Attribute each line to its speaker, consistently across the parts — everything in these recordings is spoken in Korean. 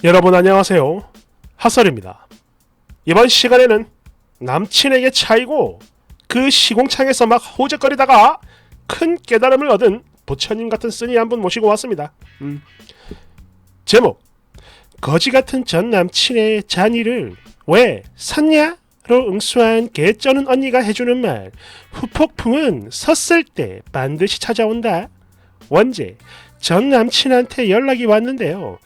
Speaker 1: 여러분 안녕하세요. 핫설입니다. 이번 시간에는 남친에게 차이고 그 시공창에서 막 호적거리다가 큰 깨달음을 얻은 부처님 같은 스님 한 분 모시고 왔습니다. 제목 거지같은 전 남친의 잔이를 왜 샀냐? 로 응수한 개쩌는 언니가 해주는 말 후폭풍은 섰을 때 반드시 찾아온다. 원제 전 남친한테 연락이 왔는데요.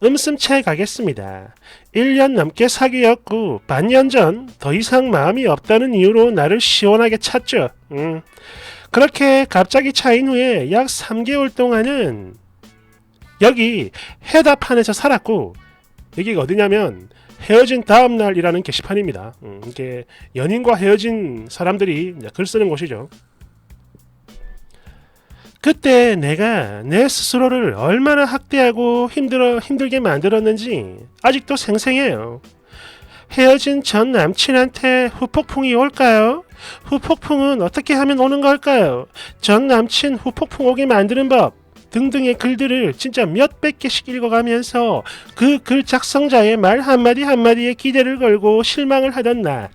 Speaker 1: 음슴채 가겠습니다. 1년 넘게 사귀었고 반년 전 더 이상 마음이 없다는 이유로 나를 시원하게 찼죠. 그렇게 갑자기 차인 후에 약 3개월 동안은 여기 해답판에서 살았고, 여기가 어디냐면 헤어진 다음날이라는 게시판입니다. 이게 연인과 헤어진 사람들이 글 쓰는 곳이죠. 그때 내가 내 스스로를 얼마나 학대하고 힘들게 만들었는지 아직도 생생해요. 헤어진 전 남친한테 후폭풍이 올까요? 후폭풍은 어떻게 하면 오는 걸까요? 전 남친 후폭풍 오게 만드는 법 등등의 글들을 진짜 몇백 개씩 읽어가면서 그 글 작성자의 말 한마디 한마디에 기대를 걸고 실망을 하던 나.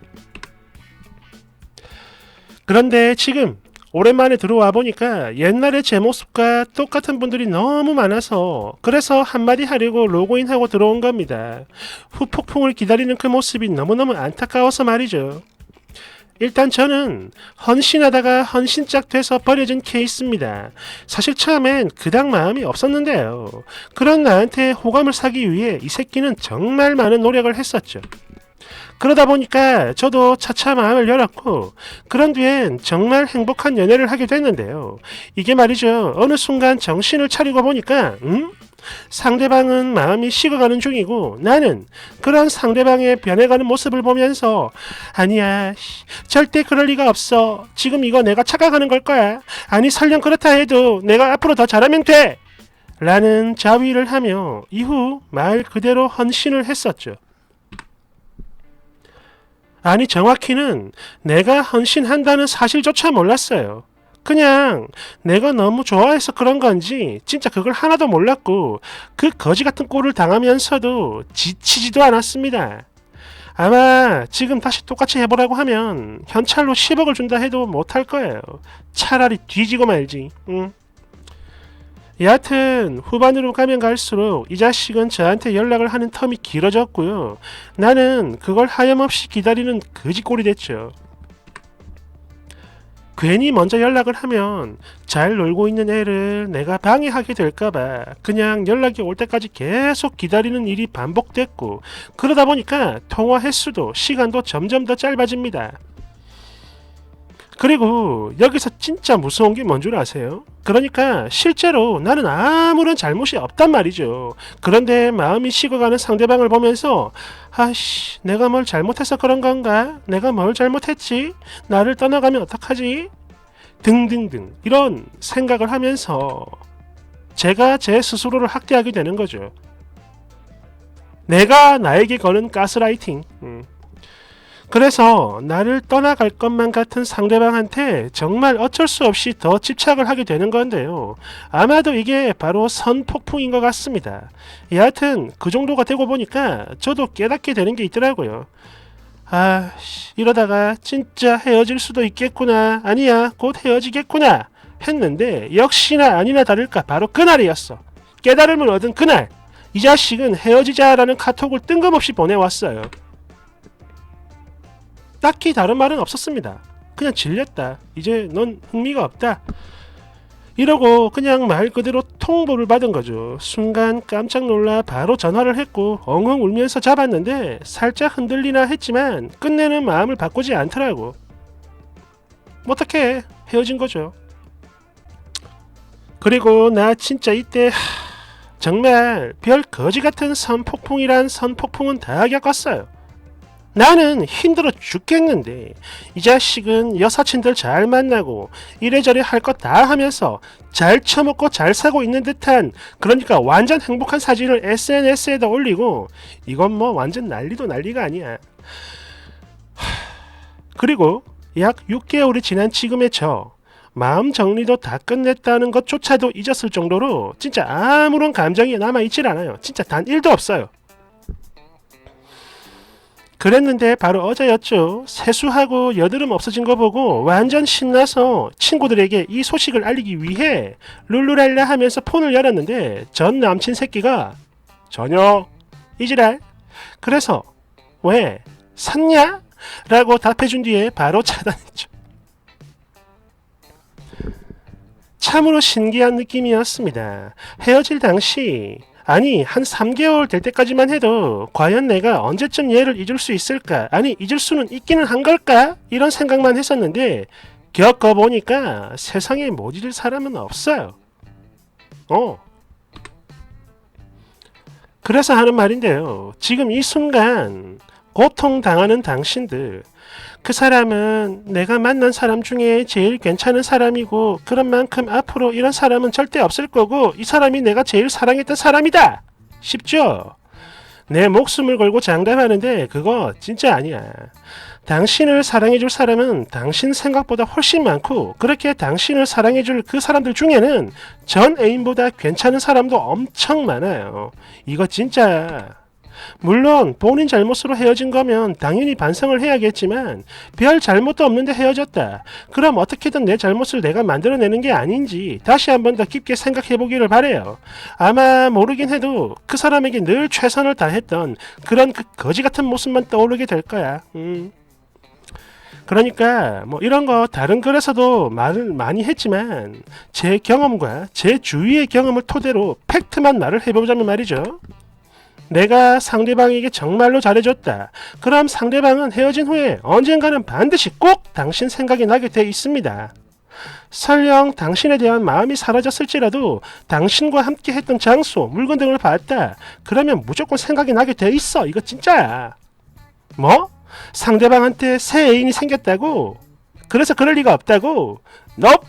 Speaker 1: 그런데 지금 오랜만에 들어와 보니까 옛날의 제 모습과 똑같은 분들이 너무 많아서 그래서 한마디 하려고 로그인하고 들어온 겁니다. 후폭풍을 기다리는 그 모습이 너무너무 안타까워서 말이죠. 일단 저는 헌신하다가 헌신짝 돼서 버려진 케이스입니다. 사실 처음엔 그닥 마음이 없었는데요. 그런 나한테 호감을 사기 위해 이 새끼는 정말 많은 노력을 했었죠. 그러다 보니까 저도 차차 마음을 열었고 그런 뒤엔 정말 행복한 연애를 하게 됐는데요. 이게 말이죠. 어느 순간 정신을 차리고 보니까 상대방은 마음이 식어가는 중이고 나는 그런 상대방의 변해가는 모습을 보면서 아니야 절대 그럴 리가 없어. 지금 이거 내가 착각하는 걸 거야. 아니 설령 그렇다 해도 내가 앞으로 더 잘하면 돼. 라는 자위를 하며 이후 말 그대로 헌신을 했었죠. 아니 정확히는 내가 헌신한다는 사실조차 몰랐어요. 그냥 내가 너무 좋아해서 그런 건지 진짜 그걸 하나도 몰랐고 그 거지 같은 꼴을 당하면서도 지치지도 않았습니다. 아마 지금 다시 똑같이 해보라고 하면 현찰로 10억을 준다 해도 못할 거예요. 차라리 뒤지고 말지. 여하튼 후반으로 가면 갈수록 이 자식은 저한테 연락을 하는 텀이 길어졌고요. 나는 그걸 하염없이 기다리는 거지꼴이 됐죠. 괜히 먼저 연락을 하면 잘 놀고 있는 애를 내가 방해하게 될까봐 그냥 연락이 올 때까지 계속 기다리는 일이 반복됐고 그러다 보니까 통화 횟수도 시간도 점점 더 짧아집니다. 그리고 여기서 진짜 무서운 게 뭔 줄 아세요? 그러니까 실제로 나는 아무런 잘못이 없단 말이죠. 그런데 마음이 식어가는 상대방을 보면서 아씨 내가 뭘 잘못해서 그런 건가? 내가 뭘 잘못했지? 나를 떠나가면 어떡하지? 등등등 이런 생각을 하면서 제가 제 스스로를 학대하게 되는 거죠. 내가 나에게 거는 가스라이팅. 그래서 나를 떠나갈 것만 같은 상대방한테 정말 어쩔 수 없이 더 집착을 하게 되는 건데요. 아마도 이게 바로 선폭풍인 것 같습니다. 여하튼 그 정도가 되고 보니까 저도 깨닫게 되는 게 있더라고요. 이러다가 진짜 헤어질 수도 있겠구나. 아니야 곧 헤어지겠구나 했는데 역시나 아니나 다를까 바로 그날이었어. 깨달음을 얻은 그날 이 자식은 헤어지자라는 카톡을 뜬금없이 보내왔어요. 딱히 다른 말은 없었습니다. 그냥 질렸다. 이제 넌 흥미가 없다. 이러고 그냥 말 그대로 통보를 받은 거죠. 순간 깜짝 놀라 바로 전화를 했고 엉엉 울면서 잡았는데 살짝 흔들리나 했지만 끝내는 마음을 바꾸지 않더라고. 어떡해 헤어진 거죠. 그리고 나 진짜 이때 정말 별 거지 같은 선폭풍이란 선폭풍은 다 겪었어요. 나는 힘들어 죽겠는데 이 자식은 여사친들 잘 만나고 이래저래 할 것 다 하면서 잘 처먹고 잘 사고 있는 듯한 그러니까 완전 행복한 사진을 SNS에다 올리고 이건 뭐 완전 난리도 난리가 아니야. 그리고 약 6개월이 지난 지금의 저 마음 정리도 다 끝냈다는 것조차도 잊었을 정도로 진짜 아무런 감정이 남아있질 않아요. 진짜 단 1도 없어요. 그랬는데 바로 어제였죠. 세수하고 여드름 없어진 거 보고 완전 신나서 친구들에게 이 소식을 알리기 위해 룰루랄라 하면서 폰을 열었는데 전 남친 새끼가 전혀 이지랄. 그래서 왜 샀냐? 라고 답해준 뒤에 바로 차단했죠. 참으로 신기한 느낌이었습니다. 헤어질 당시 아니 한 3개월 될 때까지만 해도 과연 내가 언제쯤 얘를 잊을 수 있을까? 아니 잊을 수는 있기는 한 걸까? 이런 생각만 했었는데 겪어보니까 세상에 못 잊을 사람은 없어요. 그래서 하는 말인데요. 지금 이 순간 고통당하는 당신들, 그 사람은 내가 만난 사람 중에 제일 괜찮은 사람이고 그런 만큼 앞으로 이런 사람은 절대 없을 거고 이 사람이 내가 제일 사랑했던 사람이다. 쉽죠? 내 목숨을 걸고 장담하는데 그거 진짜 아니야. 당신을 사랑해줄 사람은 당신 생각보다 훨씬 많고 그렇게 당신을 사랑해줄 그 사람들 중에는 전 애인보다 괜찮은 사람도 엄청 많아요. 이거 진짜야. 물론 본인 잘못으로 헤어진 거면 당연히 반성을 해야겠지만 별 잘못도 없는데 헤어졌다. 그럼 어떻게든 내 잘못을 내가 만들어내는 게 아닌지 다시 한번 더 깊게 생각해보기를 바래요. 아마 모르긴 해도 그 사람에게 늘 최선을 다했던 그런 그 거지 같은 모습만 떠오르게 될 거야. 그러니까 뭐 이런 거 다른 글에서도 말을 많이 했지만 제 경험과 제 주위의 경험을 토대로 팩트만 말을 해보자면 말이죠. 내가 상대방에게 정말로 잘해줬다. 그럼 상대방은 헤어진 후에 언젠가는 반드시 꼭 당신 생각이 나게 돼 있습니다. 설령 당신에 대한 마음이 사라졌을지라도 당신과 함께 했던 장소, 물건 등을 봤다. 그러면 무조건 생각이 나게 돼 있어. 이거 진짜야. 뭐? 상대방한테 새 애인이 생겼다고? 그래서 그럴 리가 없다고? Nope.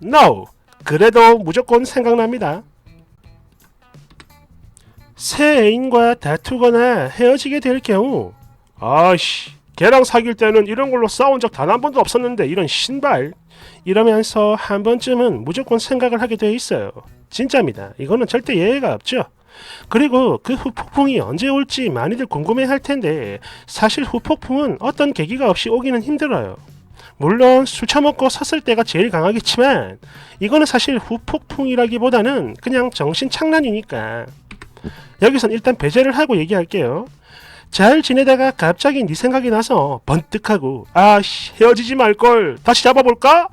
Speaker 1: No. 그래도 무조건 생각납니다. 새 애인과 다투거나 헤어지게 될 경우 아씨 걔랑 사귈 때는 이런 걸로 싸운 적 단 한 번도 없었는데 이런 신발 이러면서 한 번쯤은 무조건 생각을 하게 돼 있어요. 진짜입니다. 이거는 절대 예외가 없죠. 그리고 그 후폭풍이 언제 올지 많이들 궁금해할 텐데 사실 후폭풍은 어떤 계기가 없이 오기는 힘들어요. 물론 술 처먹고 섰을 때가 제일 강하겠지만 이거는 사실 후폭풍이라기보다는 그냥 정신착란이니까 여기선 일단 배제를 하고 얘기할게요. 잘 지내다가 갑자기 네 생각이 나서 번뜩하고 아씨 헤어지지 말걸 다시 잡아볼까?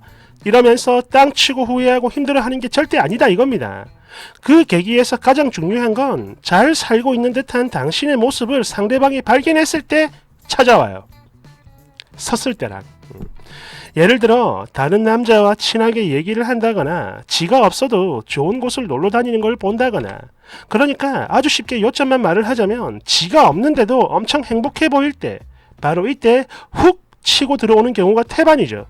Speaker 1: 이러면서 땅치고 후회하고 힘들어하는 게 절대 아니다 이겁니다. 그 계기에서 가장 중요한 건 잘 살고 있는 듯한 당신의 모습을 상대방이 발견했을 때 찾아와요. 섰을 때랑. 예를 들어 다른 남자와 친하게 얘기를 한다거나 지가 없어도 좋은 곳을 놀러 다니는 걸 본다거나 그러니까 아주 쉽게 요점만 말을 하자면 지가 없는데도 엄청 행복해 보일 때 바로 이때 훅 치고 들어오는 경우가 태반이죠.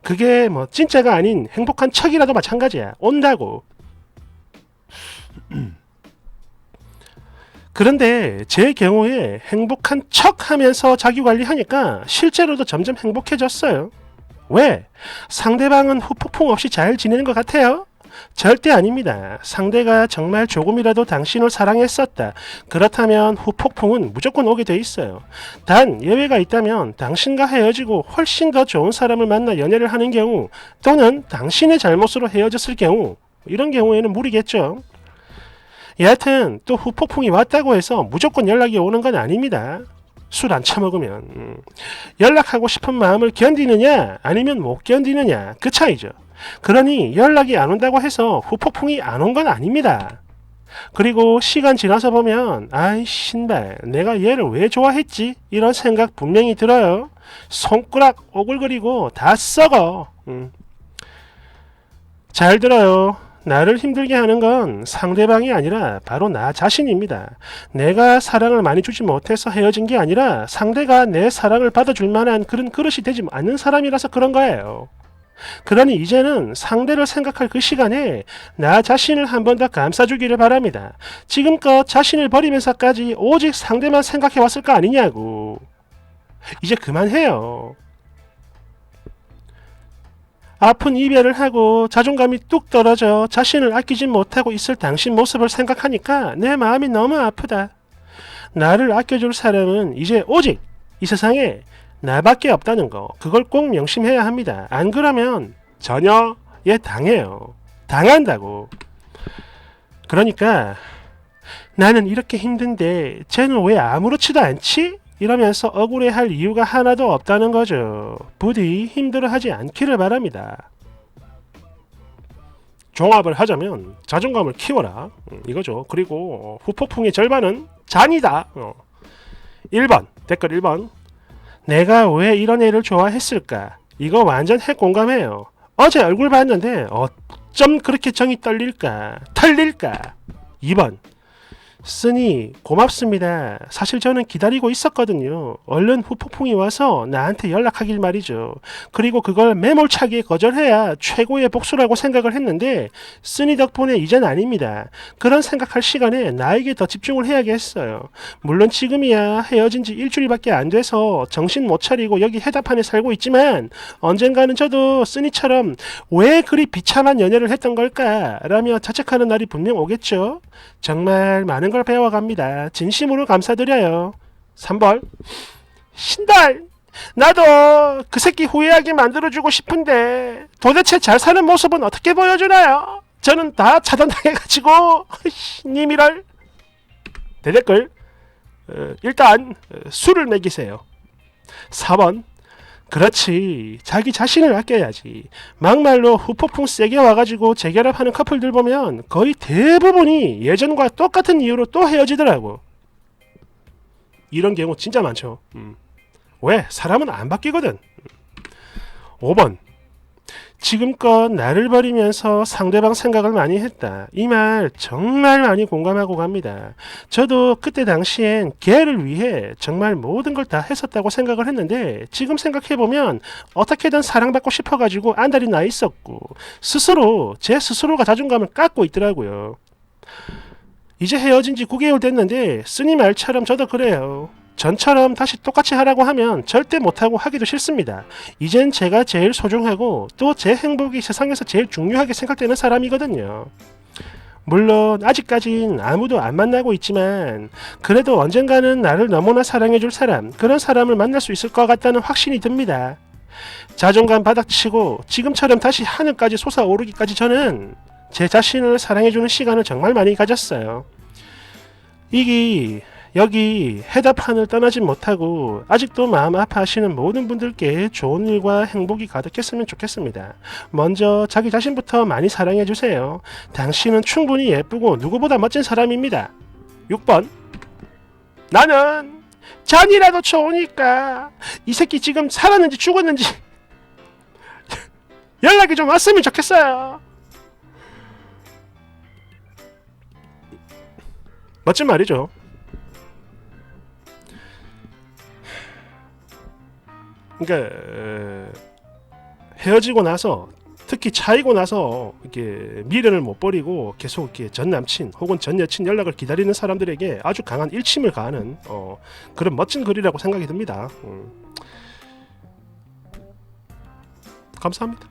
Speaker 1: 그게 뭐 진짜가 아닌 행복한 척이라도 마찬가지야. 온다고. 그런데 제 경우에 행복한 척 하면서 자기관리하니까 실제로도 점점 행복해졌어요. 왜? 상대방은 후폭풍 없이 잘 지내는 것 같아요? 절대 아닙니다. 상대가 정말 조금이라도 당신을 사랑했었다. 그렇다면 후폭풍은 무조건 오게 돼 있어요. 단 예외가 있다면 당신과 헤어지고 훨씬 더 좋은 사람을 만나 연애를 하는 경우 또는 당신의 잘못으로 헤어졌을 경우 이런 경우에는 무리겠죠. 여하튼 또 후폭풍이 왔다고 해서 무조건 연락이 오는 건 아닙니다. 술 안 처먹으면 연락하고 싶은 마음을 견디느냐 아니면 못 견디느냐 그 차이죠. 그러니 연락이 안 온다고 해서 후폭풍이 안 온 건 아닙니다. 그리고 시간 지나서 보면 아이 신발 내가 얘를 왜 좋아했지 이런 생각 분명히 들어요. 손가락 오글거리고 다 썩어. 잘 들어요. 나를 힘들게 하는 건 상대방이 아니라 바로 나 자신입니다. 내가 사랑을 많이 주지 못해서 헤어진 게 아니라 상대가 내 사랑을 받아줄 만한 그런 그릇이 되지 않는 사람이라서 그런 거예요. 그러니 이제는 상대를 생각할 그 시간에 나 자신을 한 번 더 감싸주기를 바랍니다. 지금껏 자신을 버리면서까지 오직 상대만 생각해 왔을 거 아니냐고. 이제 그만해요. 아픈 이별을 하고 자존감이 뚝 떨어져 자신을 아끼지 못하고 있을 당신 모습을 생각하니까 내 마음이 너무 아프다. 나를 아껴줄 사람은 이제 오직 이 세상에 나밖에 없다는 거, 그걸 꼭 명심해야 합니다. 안 그러면 전혀 당해요. 당한다고. 그러니까 나는 이렇게 힘든데 쟤는 왜 아무렇지도 않지? 이러면서 억울해할 이유가 하나도 없다는 거죠. 부디 힘들어하지 않기를 바랍니다. 종합을 하자면 자존감을 키워라, 이거죠. 그리고 후폭풍의 절반은 잔이다. 1번 댓글 1번, 내가 왜 이런 애를 좋아했을까? 이거 완전 핵공감해요. 어제 얼굴 봤는데 어쩜 그렇게 정이 떨릴까? 털릴까? 2번, 쓰니 고맙습니다. 사실 저는 기다리고 있었거든요. 얼른 후폭풍이 와서 나한테 연락하길 말이죠. 그리고 그걸 매몰차게 거절해야 최고의 복수라고 생각을 했는데 쓰니 덕분에 이젠 아닙니다. 그런 생각할 시간에 나에게 더 집중을 해야겠어요. 물론 지금이야 헤어진 지 일주일밖에 안 돼서 정신 못 차리고 여기 해답판에 살고 있지만 언젠가는 저도 쓰니처럼 왜 그리 비참한 연애를 했던 걸까? 라며 자책하는 날이 분명 오겠죠. 정말 많은 걸 배워갑니다. 진심으로 감사드려요. 3번, 신달, 나도 그 새끼 후회하게 만들어주고 싶은데 도대체 잘 사는 모습은 어떻게 보여주나요? 저는 다 차단당해가지고 님이랄. 대댓글, 일단 술을 먹이세요. 4번, 그렇지, 자기 자신을 아껴야지. 막말로 후폭풍 세게 와가지고 재결합하는 커플들 보면 거의 대부분이 예전과 똑같은 이유로 또 헤어지더라고. 이런 경우 진짜 많죠. 왜? 사람은 안 바뀌거든. 5번, 지금껏 나를 버리면서 상대방 생각을 많이 했다. 이 말 정말 많이 공감하고 갑니다. 저도 그때 당시엔 걔를 위해 정말 모든 걸 다 했었다고 생각을 했는데 지금 생각해보면 어떻게든 사랑받고 싶어가지고 안달이 나 있었고 제 스스로가 자존감을 깎고 있더라고요. 이제 헤어진 지 9개월 됐는데 쓰니 말처럼 저도 그래요. 전처럼 다시 똑같이 하라고 하면 절대 못하고 하기도 싫습니다. 이젠 제가 제일 소중하고 또 제 행복이 세상에서 제일 중요하게 생각되는 사람이거든요. 물론 아직까진 아무도 안 만나고 있지만 그래도 언젠가는 나를 너무나 사랑해줄 사람, 그런 사람을 만날 수 있을 것 같다는 확신이 듭니다. 자존감 바닥치고 지금처럼 다시 하늘까지 솟아오르기까지 저는 제 자신을 사랑해주는 시간을 정말 많이 가졌어요. 여기 해답판을 떠나지 못하고 아직도 마음 아파하시는 모든 분들께 좋은 일과 행복이 가득했으면 좋겠습니다. 먼저 자기 자신부터 많이 사랑해주세요. 당신은 충분히 예쁘고 누구보다 멋진 사람입니다. 6번, 나는 잔이라도 좋으니까 이 새끼 지금 살았는지 죽었는지 연락이 좀 왔으면 좋겠어요. 멋진 말이죠. 그러니까 헤어지고 나서, 특히 차이고 나서 이렇게 미련을 못 버리고 계속 이렇게 전 남친 혹은 전 여친 연락을 기다리는 사람들에게 아주 강한 일침을 가하는 그런 멋진 글이라고 생각이 듭니다. 감사합니다.